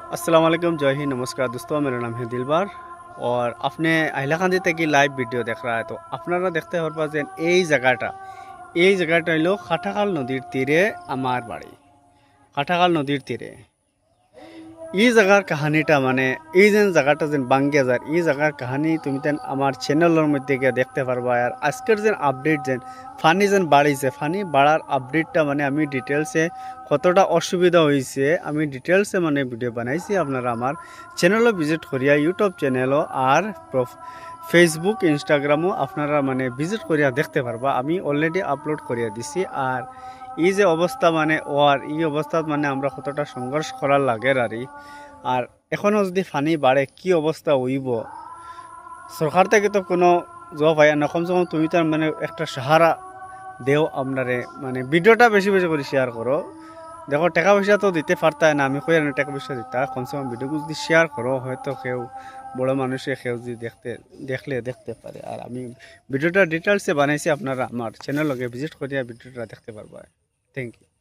अस्सलाम वालेकुम, जय हिंद, नमस्कार दोस्तों। मेरा नाम है दिलबार और आपने আইলাকান্দি থেকে লাইভ ভিডিও দেখ रहा है। तो আপনারা দেখতে পারবেন এই জায়গাটা হলো খাটাখাল নদীর তীরে আমার বাড়ি। খাটাখাল নদীর তীরে এই জায়গার কাহিনীটা মানে এই যে জায়গাটা যে বাঙ্গিয়া যায় এই জায়গার কাহিনী তুমি তেন আমার চ্যানেলের মধ্যে গিয়ে দেখতে পারবা। আর আজকের যে আপডেট যেন ফানি যেন বাড়িছে, ফানি বাড়ার আপডেটটা মানে আমি ডিটেলসে কতটা অসুবিধা হয়েছে আমি ডিটেলসে মানে ভিডিও বানাইছি। আপনারা আমার চ্যানেলও ভিজিট করিয়া ইউটিউব চ্যানেলও আর ফেসবুক ইনস্টাগ্রামও আপনারা মানে ভিজিট করিয়া দেখতে পারবা। আমি অলরেডি আপলোড করিয়া দিছি। আর এই যে অবস্থা মানে এই অবস্থা মানে আমরা কতটা সংঘর্ষ করার লাগে আর এখনও যদি ফানি বাড়ে কি অবস্থা হইব, সরকার থেকে তো কোনো জব হয় না। কমসে কম তুমি তার মানে একটা সাহারা দেও আপনারে, মানে ভিডিওটা বেশি বেশি করে শেয়ার করো। দেখো টাকা পয়সা তো দিতে পারতায় না, আমি কই না টাকা পয়সা দিতা, কমসে কম ভিডিওগুলো যদি শেয়ার করো হয়তো কেউ বড় মানুষে কেউ যদি দেখতে পারে। আর আমি ভিডিওটা ডিটেলসে বানাইছি, আপনারা আমার চ্যানেলকে ভিজিট করিয়া ভিডিওটা দেখতে পারবা। Thank you.